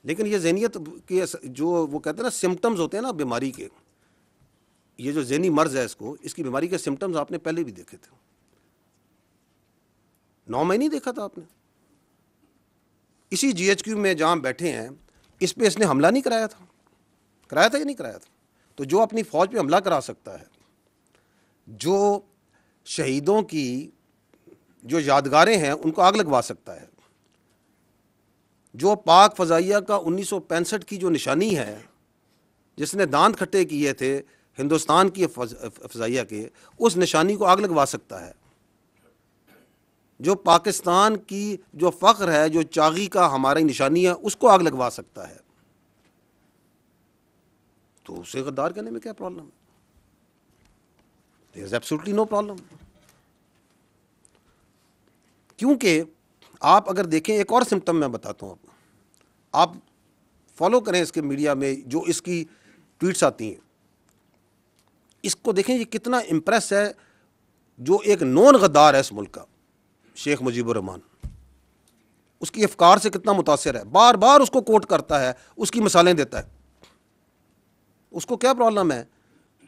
लेकिन ये ज़हनियत के जो वो कहते हैं ना सिम्टम्स होते हैं ना बीमारी के, ये जो ज़हनी मर्ज है इसको, इसकी बीमारी के सिम्टम्स आपने पहले भी देखे थे। 9 महीने देखा था आपने। इसी GHQ में जहाँ बैठे हैं इस पे इसने हमला नहीं कराया था? कराया था या नहीं कराया था? तो जो अपनी फ़ौज पे हमला करा सकता है, जो शहीदों की जो यादगारें हैं उनको आग लगवा सकता है, जो पाक फ़ज़ाइया का 1965 की जो निशानी है, जिसने दांत खट्टे किए थे हिंदुस्तान की फ़ज़ाइया के, उस निशानी को आग लगवा सकता है, जो पाकिस्तान की जो फ़ख्र है, जो चागी का हमारी निशानी है, उसको आग लगवा सकता है, तो उसे गद्दार कहने में क्या प्रॉब्लम है? There is absolutely no problem. क्योंकि आप अगर देखें, एक और सिम्टम मैं बताता हूँ आपको, आप फॉलो करें इसके मीडिया में जो इसकी ट्वीट्स आती हैं, इसको देखें ये कितना इम्प्रेस है, जो एक नॉन गद्दार है इस मुल्क का, शेख मुजीबुर रहमान, उसकी अफकार से कितना मुतासिर है, बार बार उसको कोट करता है, उसकी मिसालें देता है। उसको क्या प्रॉब्लम है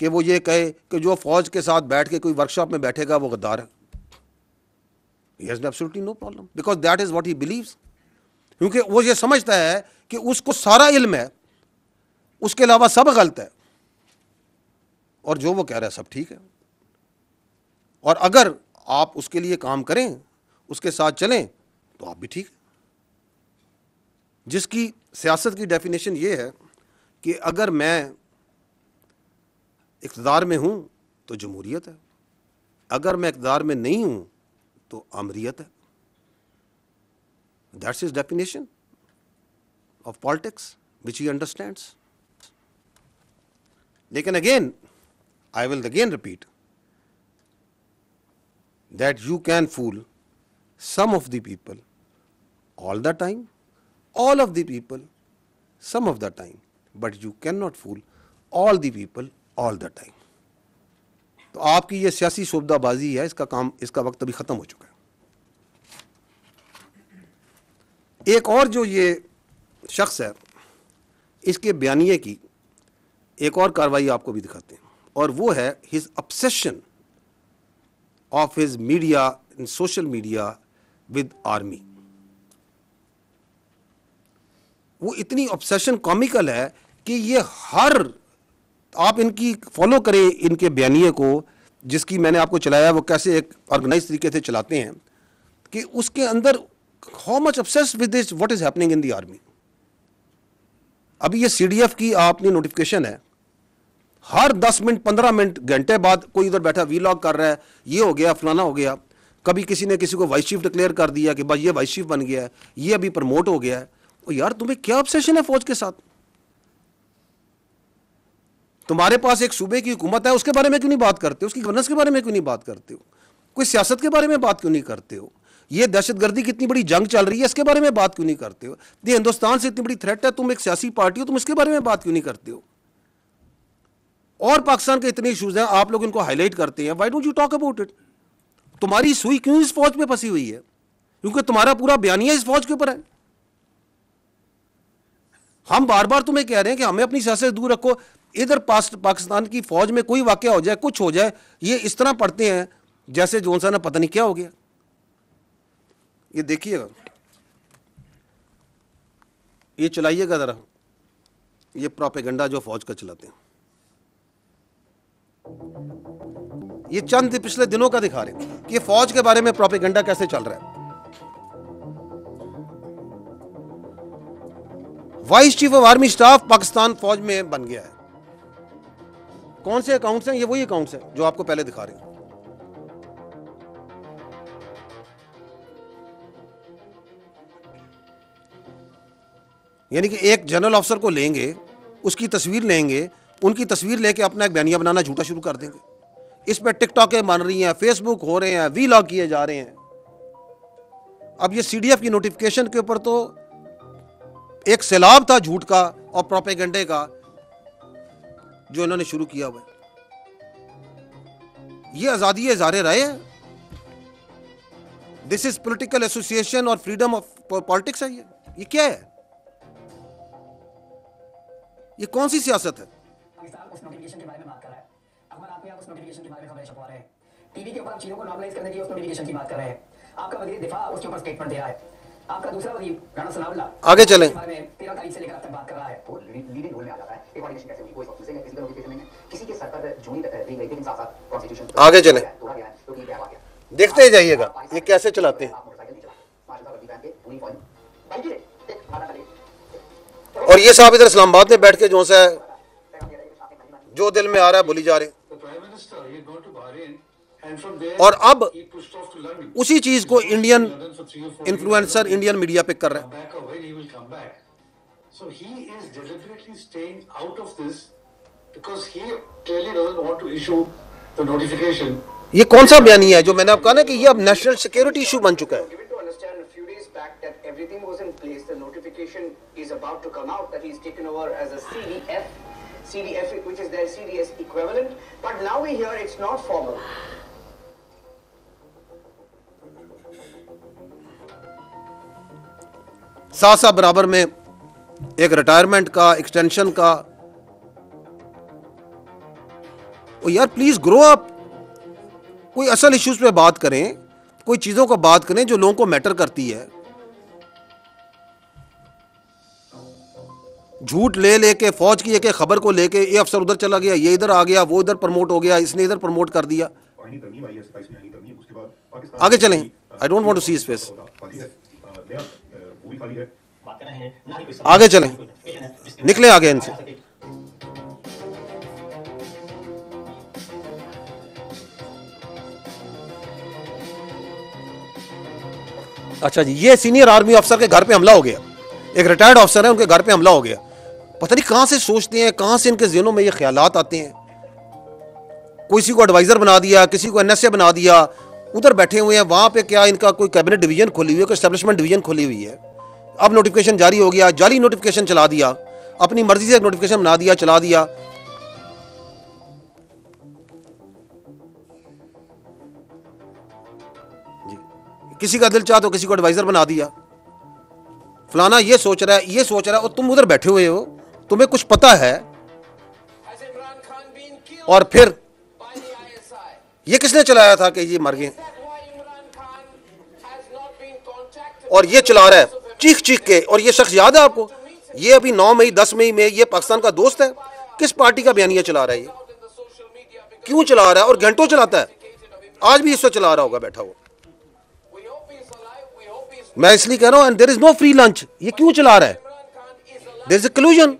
कि वो ये कहे कि जो फौज के साथ बैठ के कोई वर्कशॉप में बैठेगा वो गद्दार है? He has absolutely no problem because that is what he believes। क्योंकि वो ये समझता है कि उसको सारा इल्म है, उसके अलावा सब गलत है, और जो वो कह रहा है सब ठीक है। और अगर आप उसके लिए काम करें, उसके साथ चलें, तो आप भी ठीक है। जिसकी सियासत की डेफिनेशन ये है कि अगर मैं इक़्तिदार में हूं तो जमहूरियत है, अगर मैं इक़्तिदार में नहीं हूं तो आमरियत है। That's his definition of politics which he understands. लेकिन again I will again repeat that you can fool some of the people all the time, all of the people some of the time, but you cannot fool all the people all the time। तो आपकी ये सियासी शोबदाबाजी है, इसका काम, इसका वक्त अभी ख़त्म हो चुका है। एक और जो ये शख्स है, इसके बयानिए की एक और कार्रवाई आपको भी दिखाते हैं, और वो है his obsession of his media and social media with army। वो इतनी ऑब्सेशन कॉमिकल है कि ये हर, आप इनकी फॉलो करें इनके बयानिए को, जिसकी मैंने आपको चलाया, वो कैसे एक ऑर्गेनाइज तरीके से चलाते हैं, कि उसके अंदर how much obsessed with this what is happening in the army. अभी ये CDF की आपने नोटिफिकेशन है, हर 10 मिनट 15 मिनट घंटे बाद कोई इधर बैठा वीलॉग कर रहा है, ये हो गया फलाना हो गया। कभी किसी ने किसी को वाइस चीफ डिक्लेयर कर दिया कि भाई ये वाइस चीफ बन गया है, ये अभी प्रमोट हो गया है। और यार तुम्हें क्या ऑब्सेशन है फौज के साथ? तुम्हारे पास एक सूबे की हुकूमत है, उसके बारे में क्यों नहीं बात करते हो? उसकी गवर्नेंस के बारे में क्यों नहीं बात करते हो? कोई सियासत के बारे में बात क्यों नहीं करते हो? ये दहशतगर्दी की इतनी बड़ी जंग चल रही है, इसके बारे में बात क्यों नहीं करते हो? ये हिंदुस्तान से इतनी बड़ी थ्रेट है, तुम एक सियासी पार्टी हो, तुम इसके बारे में बात क्यों नहीं करते हो? और पाकिस्तान के इतने इश्यूज हैं, आप लोग इनको हाईलाइट करते हैं, why don't you talk about it? तुम्हारी सुई क्यों इस फौज पे फंसी हुई है? क्योंकि तुम्हारा पूरा बयानिया इस फौज के ऊपर है। हम बार बार तुम्हें कह रहे हैं कि हमें अपनी सियासत से दूर रखो। इधर पाकिस्तान की फौज में कोई वाकया हो जाए, कुछ हो जाए, ये इस तरह पढ़ते हैं जैसे जोन सा ना पता नहीं क्या हो गया। ये देखिएगा, ये चलाइएगा जरा, ये प्रोपेगेंडा जो फौज का चलाते हैं। ये चंद पिछले दिनों का दिखा रहे हैं कि फौज के बारे में प्रोपेगेंडा कैसे चल रहा है। Vice chief of army staff Pakistan फौज में बन गया है। कौन से अकाउंट्स हैं? ये वही अकाउंट्स हैं जो आपको पहले दिखा रहे हैं। यानी कि एक जनरल ऑफिसर को लेंगे, उसकी तस्वीर लेंगे, उनकी तस्वीर लेके अपना एक बयानिया बनाना झूठा शुरू कर देंगे। इस पर टिकटॉकें बन रही हैं, फेसबुक हो रहे हैं, वीलॉग किए जा रहे हैं। अब ये CDF की नोटिफिकेशन के ऊपर तो एक सैलाब था झूठ का और प्रोपेगेंडे का जो इन्होंने शुरू किया हुआ है। ये आजादी इज़हार राय है, दिस इज पॉलिटिकल एसोसिएशन और फ्रीडम ऑफ पॉलिटिक्स है। ये क्या है? ये कौन सी सियासत है? पाकिस्तान उस नोटिफिकेशन के बारे में बात कर रहा है, अखबार आप उस नोटिफिकेशन के बारे में खबरें छपवा रहे हैं, टीवी के ऊपर आप चीजों को नॉर्मलाइज करने की उस नोटिफिकेशन की बात कर रहे हैं, आपका वजीर दिफा उसके ऊपर स्टेटमेंट दे रहा है, आपका दूसरा वजीर राणा सनाउल्लाह आगे चलें। 13 तारीख से लेकर अब तक बात कर रहा है, वो लीडिंग रोल में आ जाता है। एक ऑर्डिनेशन कैसे हुई, कोई किसी का नोटिफिकेशन नहीं है, किसी के सर पर जूनी दी गई, लेकिन साथ-साथ कॉन्स्टिट्यूशन आगे चलें, तोड़ा गया है, तो ये क्या वाकया देखते जाइएगा ये कैसे चलाते हैं। आप मोटरसाइकिल नहीं चला, माशाल्लाह वर्दी पहन के पूरी फौज बाइक ले एक आधा चले और ये साहब इधर इस्लामाबाद में बैठ के जो सा जो दिल में आ रहा है बोली जा रहे हैं। और अब उसी चीज को इंडियन इन्फ्लुएंसर इंडियन मीडिया पे कर रहे हैं। So he is deliberately staying out of this because he clearly doesn't want to issue the notification. ये कौन सा बयानिया है जो मैंने आपको कहा ना कि ये अब नेशनल सिक्योरिटी इशू बन चुका है। Given to understand a few days back that everything was in place, the notification is about to come out that he's taken over as a CDF, which is their CDS equivalent, but now we hear it's not formal. साथ साथ बराबर में एक retirement का, extension का। ओ यार please grow up, कोई असल इश्यूज पे बात करें, कोई चीजों को बात करें जो लोगों को मैटर करती है। झूठ ले लेके फौज की एक खबर को लेके ये अफसर उधर चला गया, ये इधर आ गया, वो इधर प्रमोट हो गया, इसने इधर प्रमोट कर दिया। आगे चलें, I don't want to see his face. आगे चलें, निकले आगे इनसे। अच्छा जी, ये सीनियर आर्मी अफसर के घर पे हमला हो गया, एक रिटायर्ड अफसर है उनके घर पे हमला हो गया। पता नहीं कहां से सोचते हैं, कहां से इनके ज़हनों में ये ख्यालात आते हैं। किसी को एडवाइजर बना दिया, किसी को एनएसए बना दिया, उधर बैठे हुए हैं, वहां पे क्या इनका कोई कैबिनेट डिवीजन खोली हुई है, कोई एस्टेब्लिशमेंट डिवीजन खोली हुई है। अब नोटिफिकेशन जारी हो गया, जाली नोटिफिकेशन चला दिया, अपनी मर्जी से नोटिफिकेशन बना दिया, चला दिया। जी, किसी का दिल चाह तो किसी को एडवाइजर बना दिया, फलाना ये सोच रहा है, ये सोच रहा है, और तुम उधर बैठे हुए हो, तुम्हें कुछ पता है। और फिर ये किसने चलाया था कि ये मर गए, और ये चला रहा है चीख चीख के। और ये शख्स याद है आपको, ये अभी 9 मई 10 मई में ये पाकिस्तान का दोस्त है। किस पार्टी का बयानिया चला रहा है, ये क्यों चला रहा है, और घंटों चलाता है, आज भी इससे चला रहा होगा बैठा हुआ। मैं इसलिए कह रहा हूं, and there is no free lunch. ये क्यों चला रहा है, there is a collusion.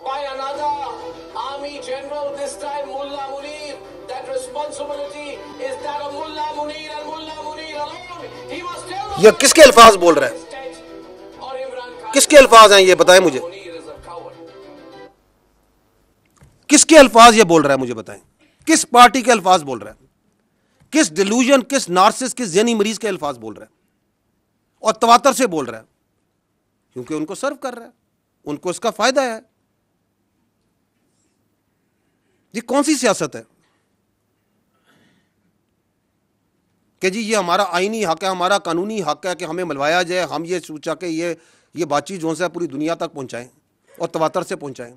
By another army general, this time Mullah Munir. That responsibility is that of Mullah Munir and Mullah Munir alone. He must tell ये किसके अल्फाज बोल रहा है, किसके अल्फाज हैं ये बताएं मुझे, किसके अल्फाज ये बोल रहा है मुझे बताएं, किस पार्टी के अल्फाज बोल रहा है, किस डिलूजन, किस नार्सिस, किस ज़हनी मरीज के अल्फाज बोल रहा है, और तवातर से बोल रहा है, क्योंकि उनको सर्व कर रहा है, उनको इसका फायदा है। ये कौन सी सियासत है कि जी ये हमारा आईनी हक है, हमारा कानूनी हक है कि हमें मिलवाया जाए, हम ये सोचा कि ये बातचीत जो है पूरी दुनिया तक पहुंचाएं और तवातर से पहुंचाएं।